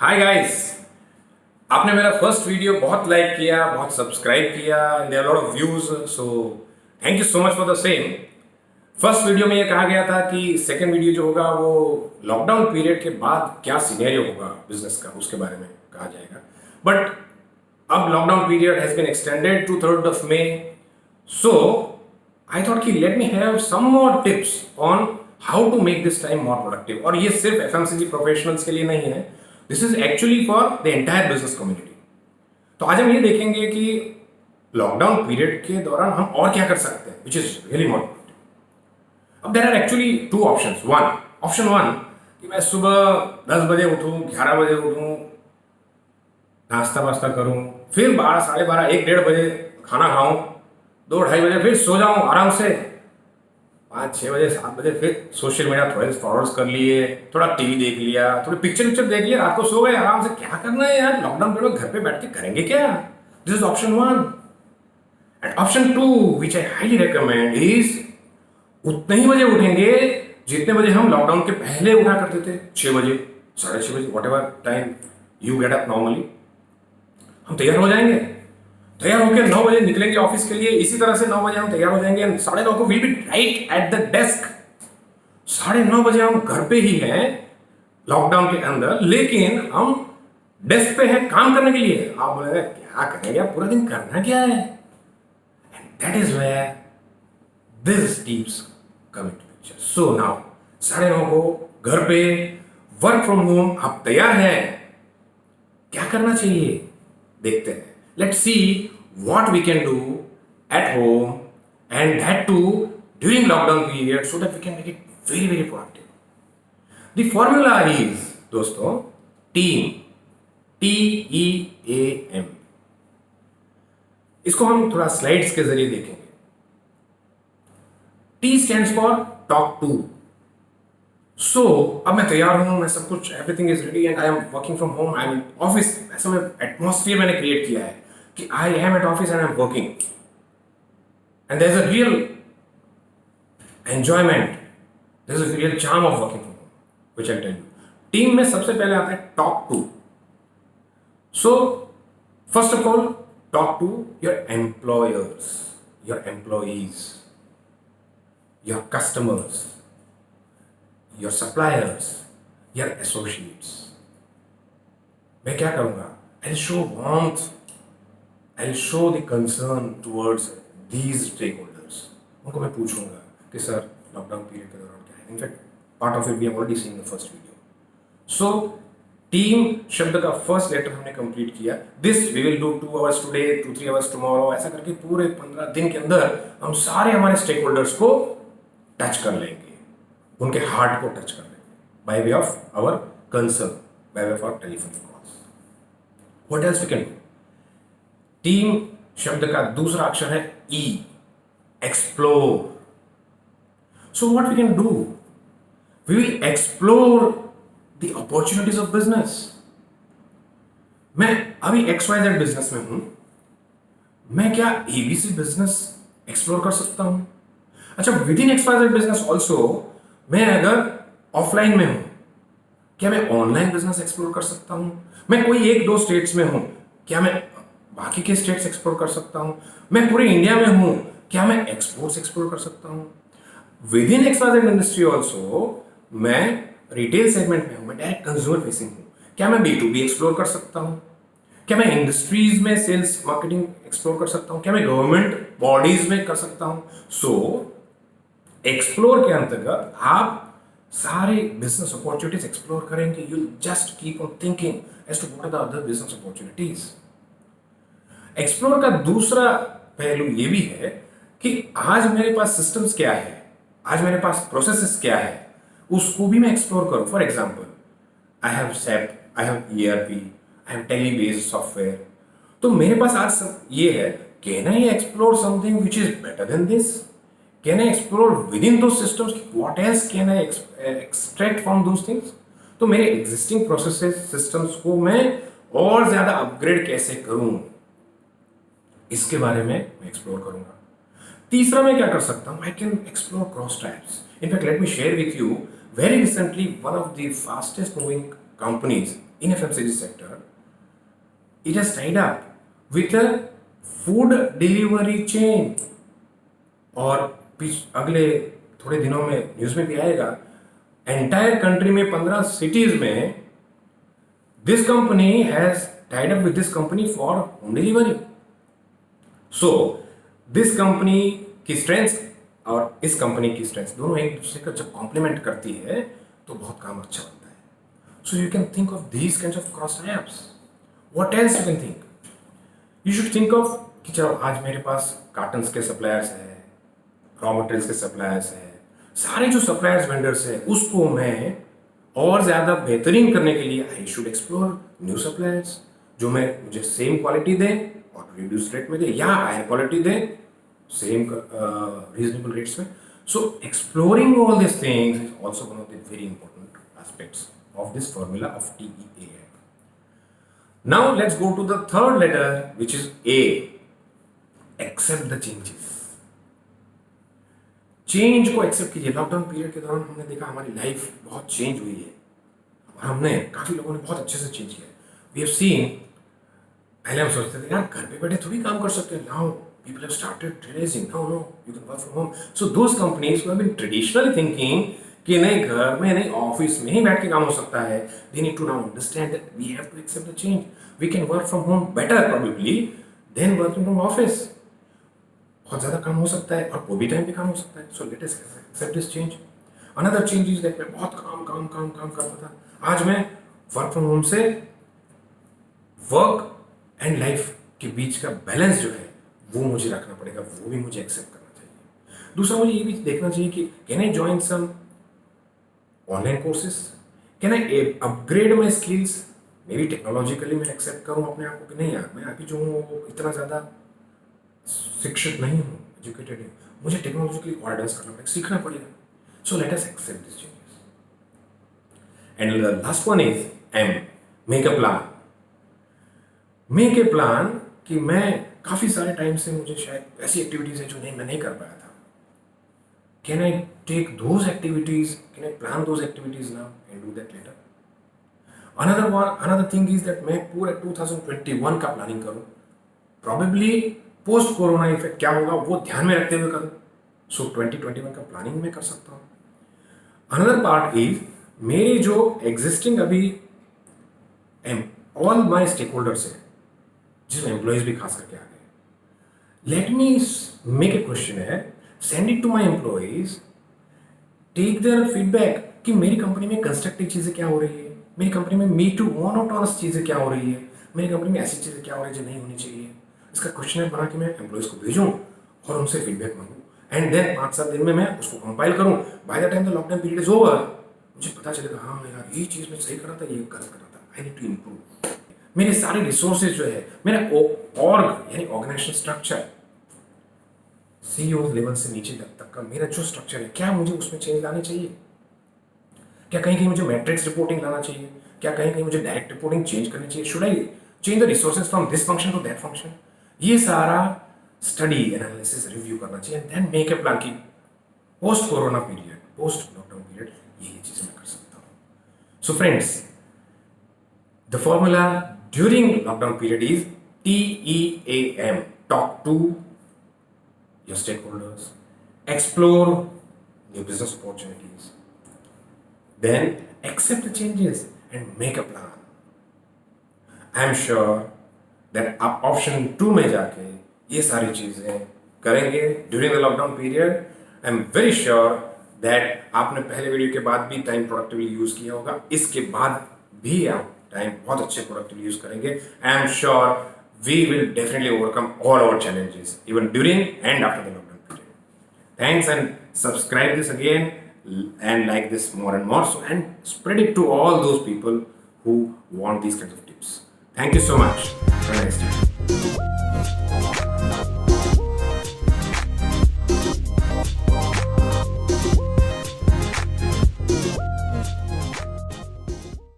Hi guys. आपने मेरा first video बहुत लाइक किया, बहुत सब्सक्राइब किया, and there are lot of views, so thank you so much for the same. First video में ये कहा गया था कि सेकंड वीडियो जो होगा वो लॉकडाउन पीरियड के बाद क्या सिनेरियो होगा बिजनेस का, उसके बारे में कहा जाएगा। बट अब lockdown period has been extended to 3rd of May, so I thought कि let me have some more tips on how to make this time more productive। और ये सिर्फ FMCG प्रोफेशनल्स के लिए नहीं है, this is actually for the entire business community. तो आज हम ये देखेंगे कि लॉकडाउन पीरियड के दौरान हम और क्या कर सकते हैं, which is really more important. अब there are actually two options. Option one कि मैं सुबह 10 बजे उठूं, 11 बजे उठूं, नाश्ता वास्ता करूं, फिर 12, 12:30, 1, 1:30 बजे खाना खाऊं, 2, 2:30 बजे फिर सो जाऊं आराम से, 5, 6 बजे, 7 बजे फिर सोशल मीडिया थोड़े फॉरवर्ड्स कर लिए, थोड़ा टीवी देख लिया, थोड़ी पिक्चर देख लिया, रात को सो गए आराम से। क्या करना है यार लॉकडाउन पीरियड में, घर पे बैठ के करेंगे क्या? This is option one. And option two which I highly recommend is उतने ही बजे उठेंगे जितने बजे हम लॉकडाउन के पहले उठा करते थे, 6 बजे, 6:30 बजे, what ever time you get up normally. हम तैयार हो जाएंगे, तैयार होकर 9 बजे निकलेंगे ऑफिस के लिए, इसी तरह से 9 बजे हम तैयार हो जाएंगे, 9:30 को will be right at the desk. 9:30 बजे हम घर पे ही हैं लॉकडाउन के अंदर, लेकिन हम डेस्क पे हैं काम करने के लिए। आप बोलेंगे क्या करेंगे, आप पूरा दिन करना क्या है? And that is where this tips come into picture. So now 9:30 को घर पे वर्क फ्रॉम होम आप तैयार हैं, क्या करना चाहिए देखते हैं। Let's see what we can do at home, and that too during lockdown period, so that we can make it very very productive. The formula is दोस्तों team, TEAM। इसको हम थोड़ा स्लाइड्स के जरिए देखेंगे। T stands for talk to। सो अब मैं तैयार हूं, मैं सब कुछ, everything is ready and I am working from home, I am office. ऐसा मैं एटमॉस्फेयर मैंने क्रिएट किया है कि I am at office and I am working, and there is a real enjoyment, there is a real charm of working from home which I tell you. Team में सबसे पहले आता है talk to. So first of all talk to your employers, your employees, your customers, your suppliers, your associates। मैं क्या करूंगा? I'll show warmth, I'll show the concern towards these stakeholders। उनको मैं पूछूंगा कि सर लॉकडाउन पीरियड के दौरान क्या है। In fact part of it we have already seen in the first video. So team शब्द का फर्स्ट लेटर हमने कंप्लीट किया। This we will do 2 hours today, 2-3 hours tomorrow. ऐसा करके पूरे 15 दिन के अंदर हम सारे हमारे स्टेक होल्डर्स को टच कर लेंगे, उनके हार्ट को टच कर लेंगे by way of our concern, by way of our telephone calls. What else we can do? Team शब्द का दूसरा अक्षर है E, explore. So what we can do? We will explore the opportunities of business. मैं अभी XYZ business में हूं, मैं क्या ABC बिजनेस एक्सप्लोर कर सकता हूं? अच्छा, with in XYZ business also मैं अगर ऑफलाइन में हूं, क्या मैं ऑनलाइन बिजनेस एक्सप्लोर कर सकता हूं? मैं कोई 1-2 स्टेट्स में हूं, क्या मैं बाकी के स्टेट्स एक्सप्लोर कर सकता हूं? मैं पूरे इंडिया में हूं, क्या मैं एक्सपोर्ट्स एक्सप्लोर कर सकता हूं? With in XYZ industry also मैं रिटेल सेगमेंट में हूं, मैं डायरेक्ट कंज्यूमर फेसिंग हूं, क्या मैं B2B एक्सप्लोर कर सकता हूं? क्या मैं इंडस्ट्रीज में सेल्स मार्केटिंग एक्सप्लोर कर सकता हूं? क्या मैं गवर्नमेंट बॉडीज में कर सकता हूं? सो एक्सप्लोर के अंतर्गत आप सारे बिजनेस अपॉर्चुनिटीज एक्सप्लोर करेंगे। You just keep on thinking as to what are the other business opportunities. Explore का दूसरा पहलू ये भी है कि आज मेरे पास सिस्टम्स क्या है, आज मेरे पास प्रोसेसेस क्या है, उसको भी मैं एक्सप्लोर करूं। For example I have SAP, I have ERP, I have Tally based software. तो मेरे पास आज ये है, can I explore something which is better than this? Can I explore within those systems? What else can I extract from those things? तो मेरे existing processes, systems को मैं और ज़्यादा upgrade कैसे करूँ, इसके बारे में मैं एक्सप्लोर करूँगा। तीसरा मैं क्या कर सकता हूँ? I can explore cross types। In fact, let me share with you very recently one of the fastest moving companies in FMCG sector, it has tied up with a food delivery chain. और अगले थोड़े दिनों में news में भी आएगा, entire country में 15 cities में this company has tied up with this company for home delivery. So this company की स्ट्रेंथ और इस कंपनी की स्ट्रेंथ दोनों एक दूसरे का जब कॉम्प्लीमेंट करती है तो बहुत काम अच्छा बनता है. So you can think of these kinds of cross taps. What else you can think? You should think of कि चलो आज मेरे पास कार्टन्स के सप्लायर्स है, रॉ मटेरियल्स के सप्लायर्स है, सारे जो सप्लायर्स वेंडर्स है उसको मैं और ज़्यादा बेहतरीन करने के लिए I should explore new suppliers जो मुझे सेम क्वालिटी दें और रिड्यूस रेट में दे, या हायर क्वालिटी दें सेम रीजनेबल रेट्स में. So exploring all this things is also one of the very important aspects of this formula of TEAM. Now let's go to the third letter, which is A. Accept the changes. Change को accept कीजिए. Lockdown period के दौरान हमने देखा हमारी life बहुत change हुई है और हमने काफी लोगों ने बहुत अच्छे से चेंज किया. वी हैव सीन, पहले हम सोचते थे यार घर पे बैठे थोड़ी काम कर सकते हैं. Now people have started realising no you can work from home. So those companies who have been traditionally thinking कि नहीं घर में नहीं ऑफिस में ही बैठ के काम हो सकता है, they need to now understand that we have to accept the change. We can work from home better probably than working from office. बहुत ज़्यादा काम हो सकता है और कोई भी टाइम पे काम हो सकता है. So let us accept this change. Another change is that मैं बहुत काम करता था, आज मैं वर्क फ्रॉम होम से वर्क एंड लाइफ के बीच का बैलेंस जो है वो मुझे रखना पड़ेगा, वो भी मुझे एक्सेप्ट करना चाहिए. दूसरा मुझे ये भी देखना चाहिए कि can I join some online courses, can I upgrade my skills. Maybe technologically मैं एक्सेप्ट करूँ अपने आप को कि नहीं यार मैं अभी जो हूँ वो इतना ज़्यादा शिक्षित नहीं हूँ, एजुकेटेड नहीं, मुझे टेक्नोलॉजिकली और एडवांस करना पड़ेगा, सीखना पड़ेगा. So let us accept this changes. And the last one is M. Make a plan. Make a plan कि मैं काफ़ी सारे टाइम से मुझे शायद ऐसी एक्टिविटीज़ है जो मैं नहीं कर पाया था. Can I take those activities, can I plan those activities now and do that later. Another thing is that मैं पूरा 2021 का प्लानिंग करूँ. प्रॉबेबली पोस्ट कोरोना इफेक्ट क्या होगा वो ध्यान में रखते हुए करूँ. सो 2021 का प्लानिंग मैं कर सकता हूँ. अनदर पार्ट इज मेरी जो एग्जिस्टिंग अभी ऑल माई स्टेक होल्डर्स है जिसमें एम्प्लॉयज भी खास करके आ गए, let me make a question है, send it to my employees, take their feedback कि मेरी कंपनी में कंस्ट्रक्टिव चीज़ें क्या हो रही है, मेरी कंपनी में मी टू मोनोटोनस चीज़ें क्या हो रही है, मेरी कंपनी में ऐसी चीज़ें क्या हो रही है जो नहीं होनी चाहिए. इसका क्वेश्चन बना के मैं एम्प्लॉयज को भेजूँ और उनसे फीडबैक मांगूँ एंड देन 5-7 दिन में मैं उसको कंपाइल करूँ. By the time the lockdown period is over मुझे पता चलेगा हाँ यार ये चीज़ मैं सही कर रहा था, ये गलत कर रहा था, आई नीड टू इम्प्रूव. मेरे सारे रिसोर्सेज जो है मेरा ऑर्ग यानी ऑर्गेनाइजेशन स्ट्रक्चर CEO लेवल से नीचे तक का मेरा जो स्ट्रक्चर है क्या मुझे उसमें चेंज लाने चाहिए. क्या कहीं कहीं मुझे मैट्रिक्स रिपोर्टिंग लाना चाहिए, क्या कहीं कहीं मुझे डायरेक्ट रिपोर्टिंग चेंज करनी चाहिए, should I change the resources from this function to that function. ये सारा स्टडी एनालिसिस रिव्यू करना चाहिए and then make a plan की post corona period, post lockdown period ये चीज़ें मैं कर सकता हूँ. So friends, the formula during lockdown period is TEAM. Talk to your stakeholders, explore new business opportunities, then accept the changes and make a plan. I am sure that आप option 2 में जाके ये सारी चीज़ें करेंगे during the lockdown period. I am very sure that आपने पहले video के बाद भी टाइम प्रोडक्टिवली यूज़ किया होगा, इसके बाद भी आप टाइम बहुत अच्छे प्रोडक्टिवली यूज़ करेंगे. I am sure we will definitely overcome all our challenges even during and after the lockdown period. Thanks, and subscribe this again and like this more and more, so and spread it to all those people who want these kinds of tips. Thank you so much. Have a nice day.